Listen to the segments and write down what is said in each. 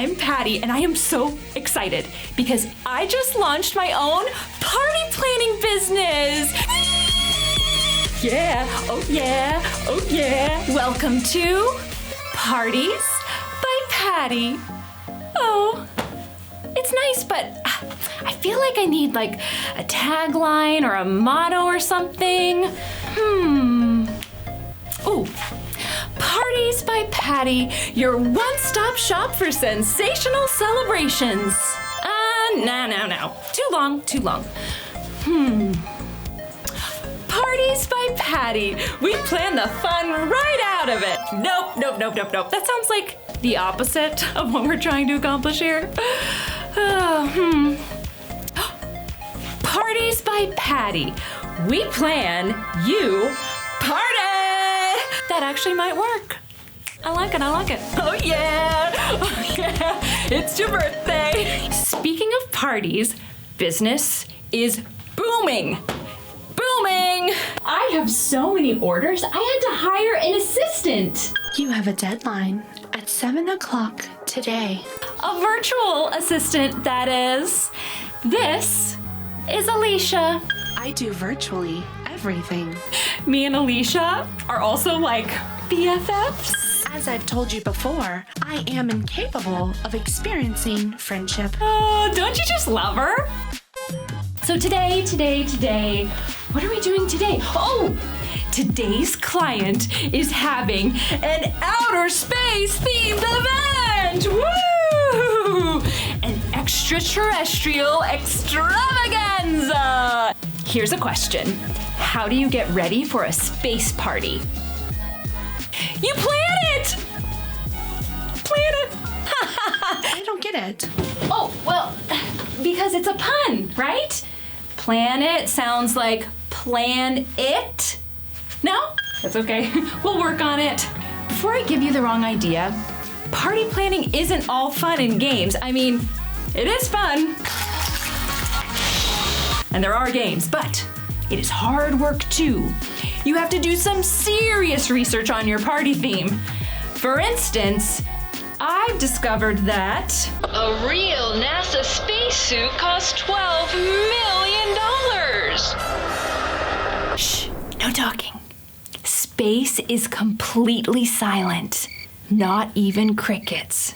I'm Pattie, and I am so excited because I just launched my own party planning business. Yeah, oh yeah, oh yeah. Welcome to Parties by Pattie. Oh, it's nice, but I feel like I need like a tagline or a motto or something. Ooh. Parties by Pattie, your one-stop shop for sensational celebrations. No. Too long. Parties by Pattie, we plan the fun right out of it. Nope. That sounds like the opposite of what we're trying to accomplish here. Parties by Pattie, we plan, you party. That actually might work. I like it. Oh yeah, it's your birthday. Speaking of parties, business is booming. I have so many orders, I had to hire an assistant. You have a deadline at 7 o'clock today. A virtual assistant, that is. This is Alicia. I do virtually everything. Me and Alicia are also like BFFs. As I've told you before, I am incapable of experiencing friendship. Oh, don't you just love her? So today, what are we doing today? Oh, today's client is having an outer space themed event. Woo! An extraterrestrial extravaganza. Here's a question. How do you get ready for a space party? You plan it! I don't get it. Oh, well, because it's a pun, right? Plan it sounds like plan it. No? That's okay. We'll work on it. Before I give you the wrong idea, party planning isn't all fun and games. I mean, it is fun. And there are games, but it is hard work too. You have to do some serious research on your party theme. For instance, I've discovered that a real NASA spacesuit costs $12 million. Shh, no talking. Space is completely silent, not even crickets.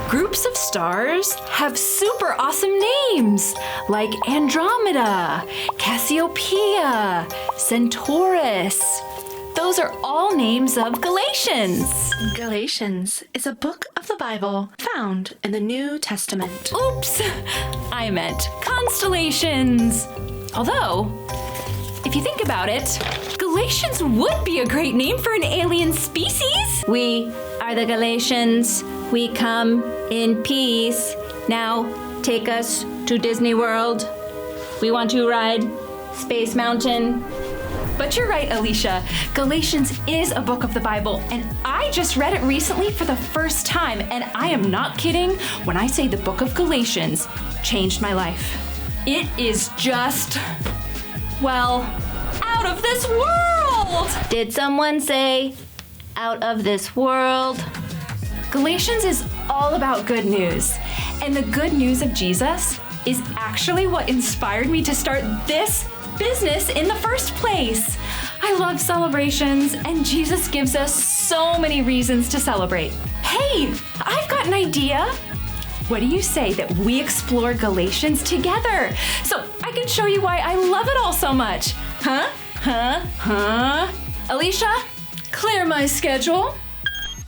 Groups of stars have super awesome names like Andromeda, Cassiopeia, Centaurus. Those are all names of Galatians. Galatians is a book of the Bible found in the New Testament. Oops, I meant constellations. Although, if you think about it, Galatians would be a great name for an alien species. We are the Galatians. We come in peace. Now take us to Disney World. We want to ride Space Mountain. But you're right, Alicia. Galatians is a book of the Bible, and I just read it recently for the first time, and I am not kidding when I say the book of Galatians changed my life. It is just, well, out of this world! Did someone say out of this world? Galatians is all about good news, and the good news of Jesus is actually what inspired me to start this business in the first place. I love celebrations, and Jesus gives us so many reasons to celebrate. Hey, I've got an idea. What do you say that we explore Galatians together so I can show you why I love it all so much? Huh? Alicia, clear my schedule.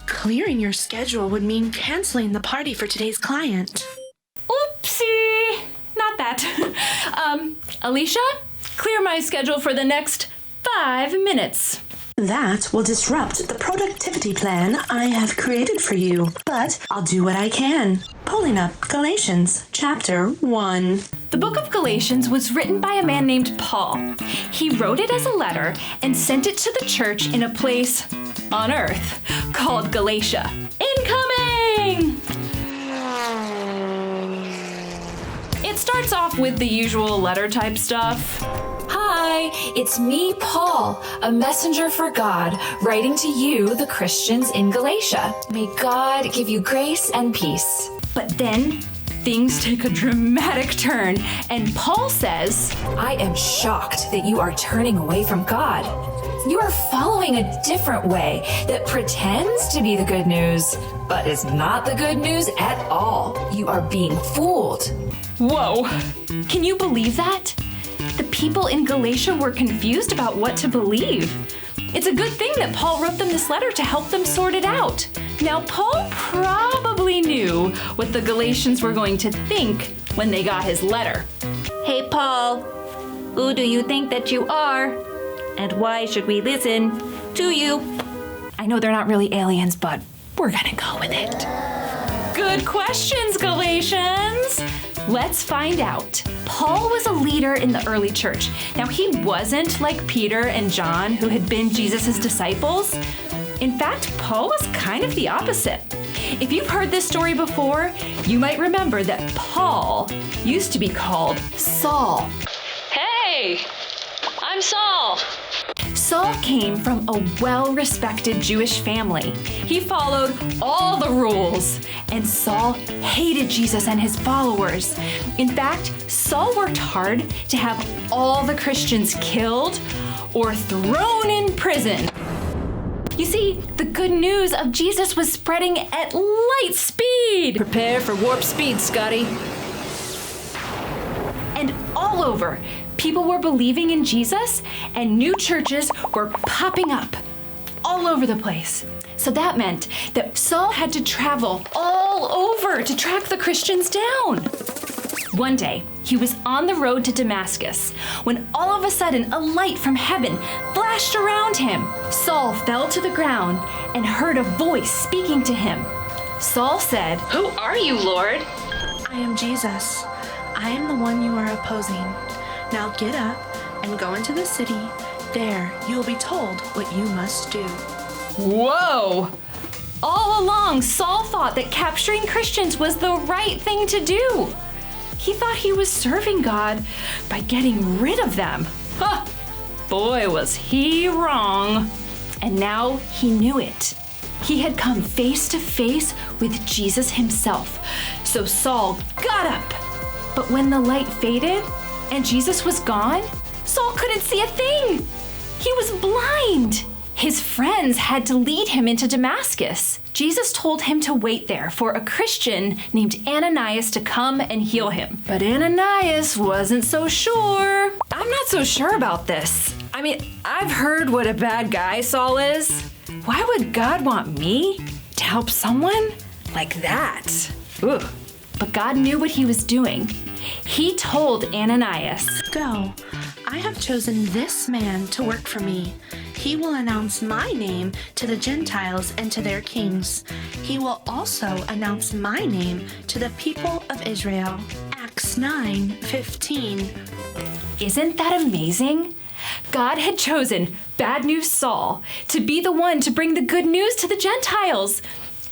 Clearing your schedule would mean canceling the party for today's client. Oopsie, not that. Alicia, clear my schedule for the next 5 minutes. That will disrupt the productivity plan I have created for you, but I'll do what I can. Pulling up Galatians chapter 1. The book of Galatians was written by a man named Paul. He wrote it as a letter and sent it to the church in a place on earth called Galatia. Incoming! It starts off with the usual letter type stuff. Hi, it's me, Paul, a messenger for God, writing to you, the Christians in Galatia. May God give you grace and peace. But then things take a dramatic turn, and Paul says, I am shocked that you are turning away from God. You are following a different way that pretends to be the good news, but is not the good news at all. You are being fooled. Whoa, can you believe that? The people in Galatia were confused about what to believe. It's a good thing that Paul wrote them this letter to help them sort it out. Now, Paul probably knew what the Galatians were going to think when they got his letter. Hey, Paul, who do you think that you are? And why should we listen to you? I know they're not really aliens, but we're gonna go with it. Good questions, Galatians! Let's find out. Paul was a leader in the early church. Now, he wasn't like Peter and John, who had been Jesus' disciples. In fact, Paul was kind of the opposite. If you've heard this story before, you might remember that Paul used to be called Saul. Hey, I'm Saul. Saul came from a well-respected Jewish family. He followed all the rules, and Saul hated Jesus and his followers. In fact, Saul worked hard to have all the Christians killed or thrown in prison. You see, the good news of Jesus was spreading at light speed. Prepare for warp speed, Scotty. And all over, people were believing in Jesus, and new churches were popping up all over the place. So that meant that Saul had to travel all over to track the Christians down. One day, he was on the road to Damascus when all of a sudden a light from heaven flashed around him. Saul fell to the ground and heard a voice speaking to him. Saul said, Who are you, Lord? I am Jesus. I am the one you are opposing. Now get up and go into the city. There you will be told what you must do. Whoa! All along, Saul thought that capturing Christians was the right thing to do. He thought he was serving God by getting rid of them. Huh! Boy, was he wrong. And now he knew it. He had come face to face with Jesus himself. So Saul got up. But when the light faded and Jesus was gone, Saul couldn't see a thing. He was blind. His friends had to lead him into Damascus. Jesus told him to wait there for a Christian named Ananias to come and heal him. But Ananias wasn't so sure. I'm not so sure about this. I mean, I've heard what a bad guy Saul is. Why would God want me to help someone like that? Ugh. But God knew what he was doing. He told Ananias, Go. I have chosen this man to work for me. He will announce my name to the Gentiles and to their kings. He will also announce my name to the people of Israel. Acts 9:15. Isn't that amazing? God had chosen Bad News Saul to be the one to bring the good news to the Gentiles.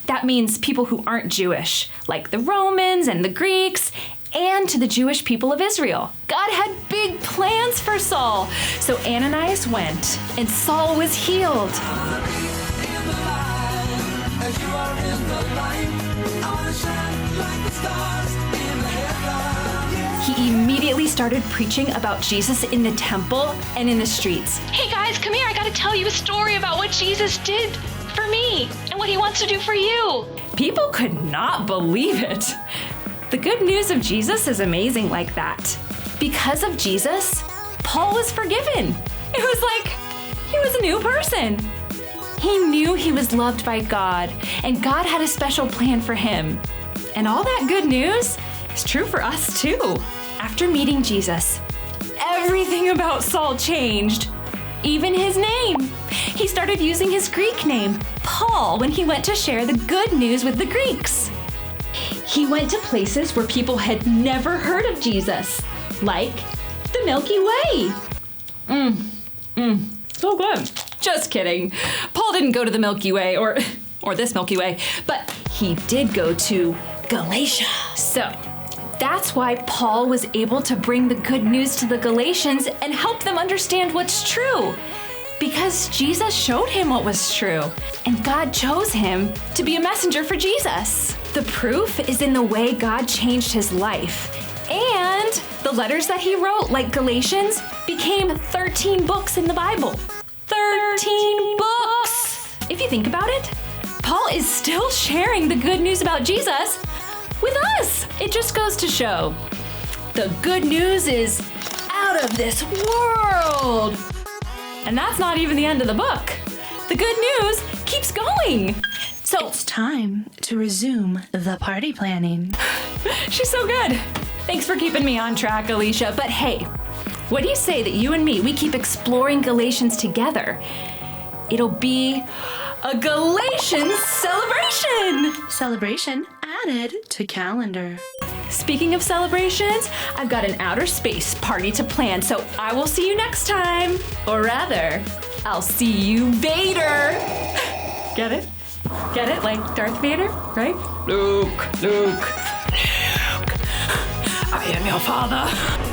That means people who aren't Jewish, like the Romans and the Greeks, and to the Jewish people of Israel. God had big plans for Saul. So Ananias went, and Saul was healed. He immediately started preaching about Jesus in the temple and in the streets. Hey guys, come here. I gotta tell you a story about what Jesus did for me and what he wants to do for you. People could not believe it. The good news of Jesus is amazing like that. Because of Jesus, Paul was forgiven. It was like he was a new person. He knew he was loved by God, and God had a special plan for him. And all that good news is true for us too. After meeting Jesus, everything about Saul changed, even his name. He started using his Greek name, Paul, when he went to share the good news with the Greeks. He went to places where people had never heard of Jesus, like the Milky Way. So good. Just kidding. Paul didn't go to the Milky Way or this Milky Way, but he did go to Galatia. So, That's why Paul was able to bring the good news to the Galatians and help them understand what's true. Because Jesus showed him what was true, and God chose him to be a messenger for Jesus. The proof is in the way God changed his life. And the letters that he wrote, like Galatians, became 13 books in the Bible. 13 books! If you think about it, Paul is still sharing the good news about Jesus with us. It just goes to show the good news is out of this world. And that's not even the end of the book. The good news keeps going. So It's time to resume the party planning. she's so good. Thanks for keeping me on track, Alicia. But hey, what do you say that you and me, we keep exploring Galatians together? It'll be a Galatians celebration. Celebration added to calendar. Speaking of celebrations, I've got an outer space party to plan, so I will see you next time. Or rather, I'll see you, Vader. Get it? Get it? Like Darth Vader, right? Luke, I am your father.